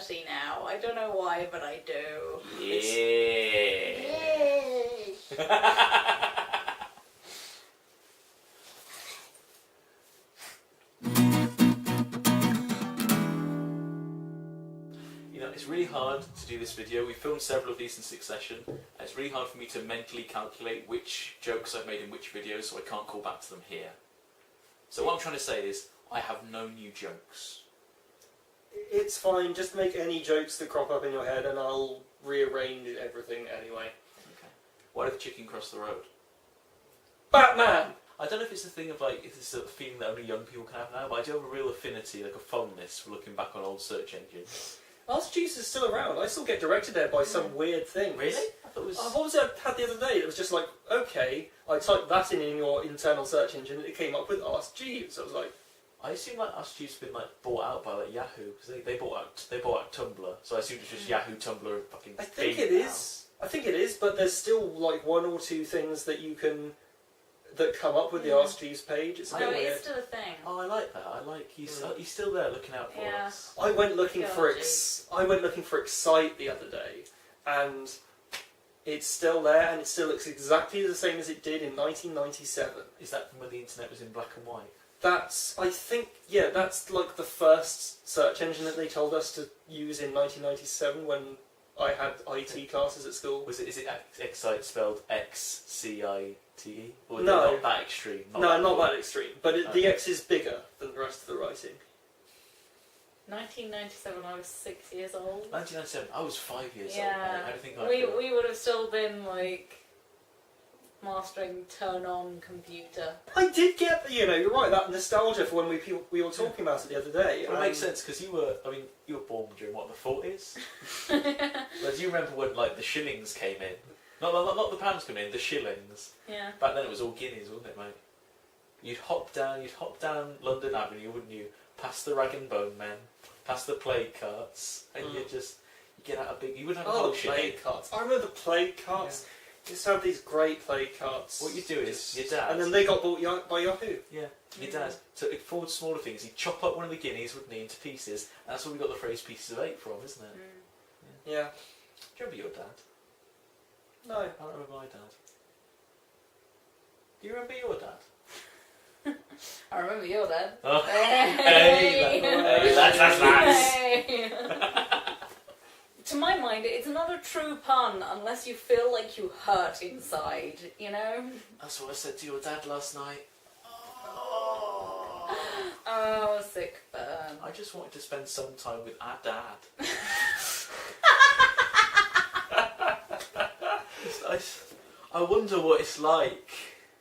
dirty now. I don't know why, but I do. Yeah. You know, it's really hard to do this video. We filmed several of these in succession, and it's really hard for me to mentally calculate which jokes I've made in which videos, so I can't call back to them here. So what I'm trying to say is, I have no new jokes. It's fine, just make any jokes that crop up in your head and I'll rearrange everything anyway. Okay. Why did the chicken cross the road? Batman! I don't know if it's a thing of like, if it's a feeling that only young people can have now, but I do have a real affinity, like a fondness for looking back on old search engines. Ask Jeeves is still around. I still get directed there by some weird thing. Really? I thought it was... What was it I had the other day? It was just like, okay, I typed that in your internal search engine and it came up with Ask Jeeves. I was like... I assume like Ask Jeeves has been like bought out by like Yahoo, because they bought out Tumblr, so I assume it's just Yahoo, Tumblr and fucking I think Bing it now. is. I think it is, but there's still like one or two things that you can... that come up with the Ask Jeeves page. It's a bit No, it weird. is still a thing. Oh, I like that. I like he's still there looking out for us. I went looking God, for Excite the other day, and it's still there, and it still looks exactly the same as it did in 1997. Is that from when the internet was in black and white? That's, I think, yeah, that's like the first search engine that they told us to use in 1997 when I had IT classes at school. Is it Excite spelled Xcite? Or No. not that extreme? Not that extreme, but the X is bigger than the rest of the writing. 1997, I was 6 years old. 1997, I was 5 years old. Yeah, How do you think I we feel? would have still been like mastering turn on computer. I did get, you're right, that nostalgia for when we were talking about it the other day. Well, it makes sense because you were born during what, the 40s? But do you remember when like the shillings came in? Not the pounds came in, the shillings. Yeah. Back then it was all guineas, wasn't it, mate? You'd hop down London Avenue, wouldn't you? Past the rag and bone men, past the plague carts, and you get out a big. You wouldn't have a whole the shit. plague carts. I remember the plague carts. You used to have these great plague carts. What you do is your dad. And then they got bought by Yahoo. Yeah, your dad took it forward smaller things. He'd chop up one of the guineas, wouldn't he, into pieces, and that's where we got the phrase "pieces of 8" from, isn't it? Yeah. Do you remember your dad? No. I don't remember my dad. Do you remember your dad? I remember your dad. Oh. Hey, that's nice. Hey. To my mind, it's not a true pun unless you feel like you hurt inside, you know? That's what I said to your dad last night. Oh, sick burn. I just wanted to spend some time with our dad. I wonder what it's like.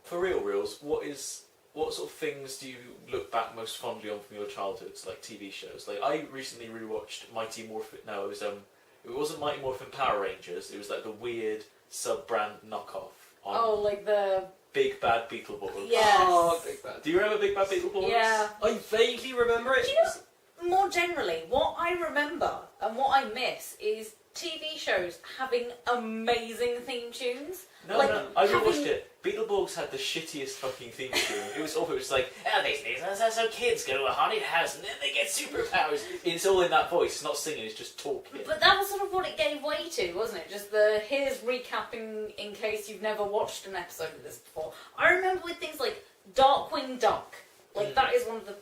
For reals, what sort of things do you look back most fondly on from your childhoods, like TV shows? Like I recently rewatched Mighty Morphin. No, it wasn't Mighty Morphin Power Rangers. It was like the weird sub-brand knockoff. On like the Big Bad Beetleborgs. Yes. Oh, Big Bad. Do you remember Big Bad Beetleborgs? Yeah. I vaguely remember it. Do you know, more generally, what I remember and what I miss is TV shows having amazing theme tunes. No, I rewatched it. Beetleborgs had the shittiest fucking theme tune. It was awful. It was like, these days, that's how kids go to a haunted house and then they get superpowers. It's all in that voice. It's not singing, it's just talking. But that was sort of what it gave way to, wasn't it? Just here's recapping in case you've never watched an episode of this before. I remember with things like Darkwing Duck. Like, that is one of the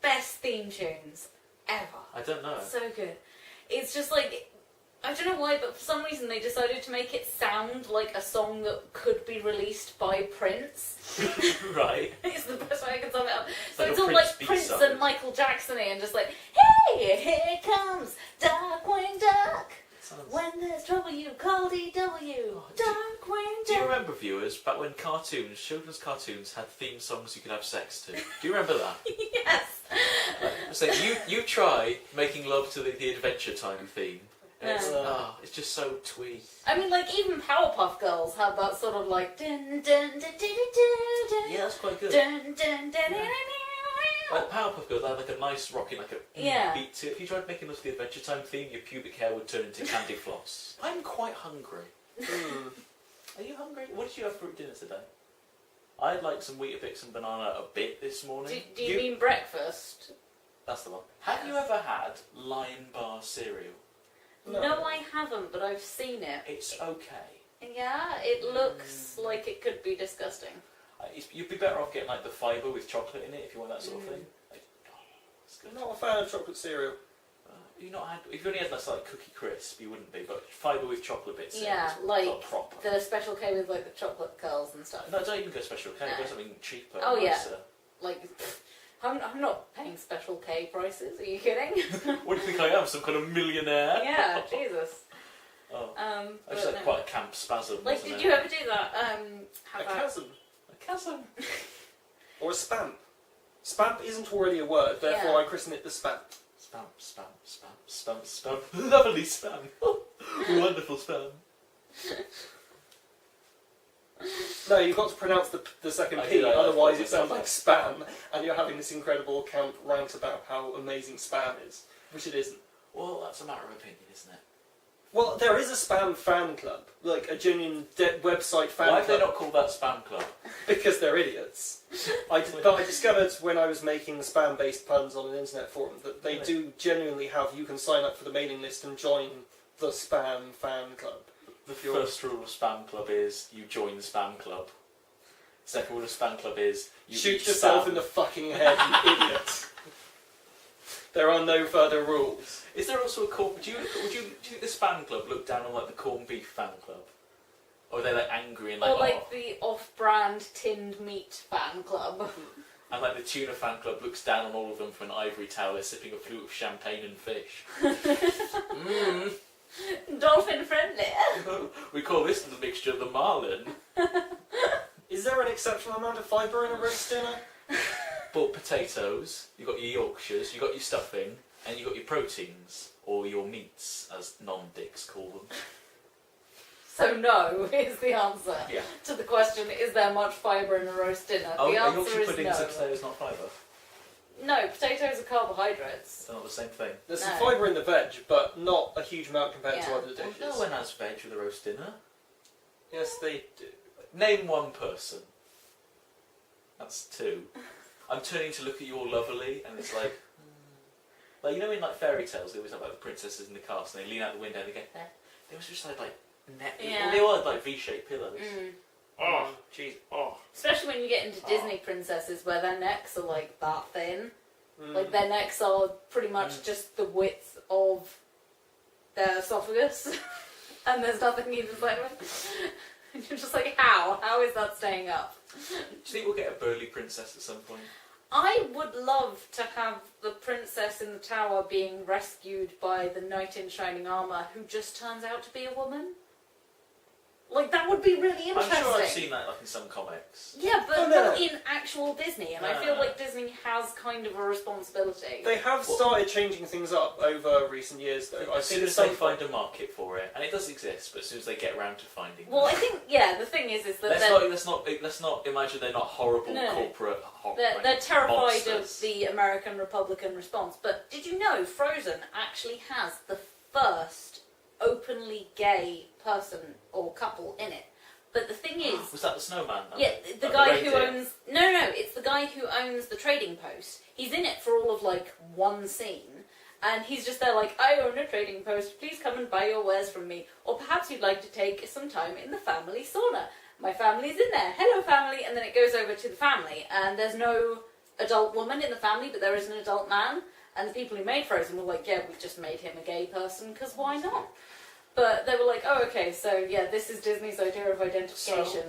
best theme tunes ever. I don't know. So good. It's just like, I don't know why, but for some reason they decided to make it sound like a song that could be released by Prince. Right. It's the best way I can sum it up. So Like it's a all Prince like beat Prince song. and Michael Jackson-y and just like, hey, here comes Darkwing Duck. When there's trouble you call DW. Darkwing Do you Duck. remember, viewers, back when children's cartoons had theme songs you could have sex to? Do you remember that? Yes. So you try making love to the Adventure Time theme. And it's just so twee. I mean, like, even Powerpuff Girls had that sort of like dun dun dun dun dun dun. Yeah, that's quite good. Dun dun dun dun dun. Like Powerpuff Girls, they had like a nice rocking, like a beat to it. If you tried making love to the Adventure Time theme, your pubic hair would turn into candy floss. I'm quite hungry. Are you hungry? What did you have for dinner today? I had like some Weetabix and banana a bit this morning. Do you mean breakfast? That's the one. Have you ever had Lion Bar cereal? No, I haven't, but I've seen it. It's okay. Yeah, it looks like it could be disgusting. You'd be better off getting like the fibre with chocolate in it if you want that sort of thing. Like, it's good. I'm not a fan of chocolate cereal. You've not had. If you only had that like Cookie Crisp, you wouldn't be. But fibre with chocolate bits. Yeah, in, like not proper. the Special K with like the chocolate curls and stuff. No, don't even go Special K. No. Go something cheaper. Oh, yeah. nicer. Like, I'm not paying Special K prices. Are you kidding? What do you think I am? Some kind of millionaire? Yeah, Jesus. Oh. I I just had quite a camp spasm. Like, wasn't did it? you ever do that? A Have a... chasm. A chasm. Or a spamp. Spamp isn't already a word, therefore Yeah. I christen it the spamp. Spam, spam, spam, spam, spam. Lovely spam. Wonderful spam. No, you've got to pronounce the second I P, did, I otherwise thought it sounds like myself. spam, and you're having this incredible account rant about how amazing spam is, which it isn't. Well, that's a matter of opinion, isn't it? Well, there is a spam fan club, like a genuine website fan Why have they club, not called that Spam Club? because they're idiots. But I discovered when I was making spam-based puns on an internet forum that they Really? do genuinely have, you can sign up for the mailing list and join the spam fan club. The first rule of Spam Club is you join the Spam Club. Second rule of Spam Club is you Shoot eat yourself spam. in the fucking head, you idiot. There are no further rules. Is there also a corn? Do you think the Spam Club look down on like the corned beef fan club, or are they like angry and like, Or oh, like the off-brand tinned meat fan club. and like the tuna fan club looks down on all of them from an ivory tower, sipping a flute of champagne and fish. Dolphin friendly. We call this the mixture the marlin. Is there an exceptional amount of fibre in a roast dinner? But potatoes, you got your Yorkshires, you got your stuffing, and you got your proteins or your meats, as non-dicks call them. So no is the answer Yeah. to the question, is there much fibre in a roast dinner? Oh, the are answer Yorkshire is puddings no. and potatoes not fibre? No, potatoes are carbohydrates. They're not the same thing. There's No. some fibre in the veg, but not a huge amount compared to Yeah. other dishes. No one has veg with a roast dinner. Yes, they do. Name one person. That's two. I'm turning to look at you all lovely, and it's like, like you know, in like fairy tales, they always have like the princesses in the castle, and they lean out the window and they go, they always just like Yeah. they all had like V-shaped pillows. Oh, jeez. Oh. Especially when you get into Disney princesses where their necks are like that thin. Mm. Like their necks are pretty much just the width of their esophagus. And there's nothing either side of it. And you're just like, how? How is that staying up? Do you think we'll get a burly princess at some point? I would love to have the princess in the tower being rescued by the knight in shining armour who just turns out to be a woman. Like, that would be really interesting. I'm sure I've seen that like in some comics. Yeah, but Oh, no. not in actual Disney, and I No, feel no. like Disney has kind of a responsibility. They have started changing things up over recent years, though. I've As seen soon as some they find a market for it, and it does exist, but as soon as they get around to finding Well, it. I think, yeah, the thing is that Let's not imagine they're not horrible No. corporate. they're terrified monsters. of the American Republican response. But did you know Frozen actually has the first openly gay person or couple in it? But the thing is, Was that the snowman? yeah, the Like guy the who reindeer? owns... No, it's the guy who owns the trading post. He's in it for all of, like, one scene. And he's just there like, I own a trading post, please come and buy your wares from me. Or perhaps you'd like to take some time in the family sauna. My family's in there. Hello, family. And then it goes over to the family. And there's no adult woman in the family, but there is an adult man. And the people who made Frozen were like, yeah, we've just made him a gay person, because why not? But they were like, oh, okay, so yeah, this is Disney's idea of identification.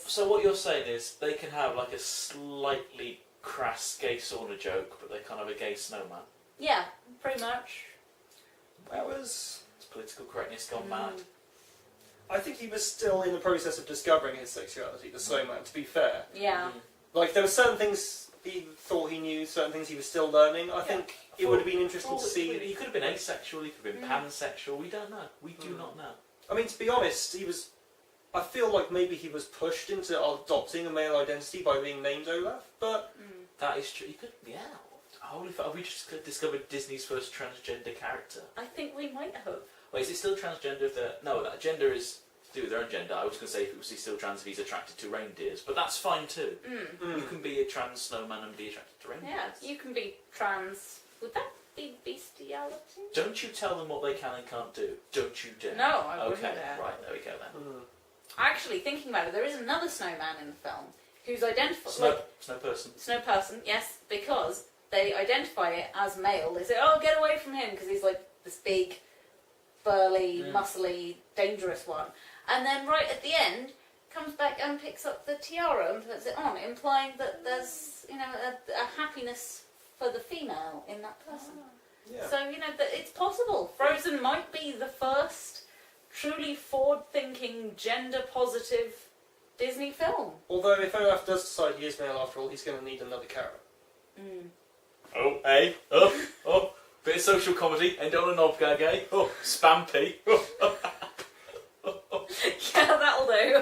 So what you're saying is they can have like a slightly crass gay sauna joke, but they can't have a gay snowman. Yeah, pretty much. That was... It's political correctness gone mad. I think he was still in the process of discovering his sexuality, the snowman, to be fair. Yeah. Like, there were certain things he thought he knew, certain things he was still learning. I think it would have been interesting to see... He could have been asexual, he could have been pansexual, we don't know. We do not know. I mean, to be honest, he was... I feel like maybe he was pushed into adopting a male identity by being named Olaf, but... That is true. You could, yeah. Holy fuck, have we just discovered Disney's first transgender character? I think we might have. Wait, is it still transgender if they're... No, that gender is to do with their own gender. I was going to say if it was still trans if he's attracted to reindeers, but that's fine too. You can be a trans snowman and be attracted to reindeers. Yeah, you can be trans. Would that be bestiality? Don't you tell them what they can and can't do. Don't you dare. No, I wouldn't Okay, dare. right, there we go then. Actually, thinking about it, there is another snowman in the film who's identified... Snow person. Snow person, yes, because they identify it as male. They say, oh, get away from him, because he's like this big, burly, muscly, dangerous one. And then right at the end, comes back and picks up the tiara and puts it on, implying that there's, you know, a happiness for the female in that person. Yeah. So, you know, that it's possible. Frozen might be the first truly forward-thinking, gender-positive Disney film. Although if Olaf does decide he is male after all, he's going to need another carrot. Oh, hey, oh, bit of social comedy, end on a knob gag, eh? Oh, Spampy. Yeah, that'll do.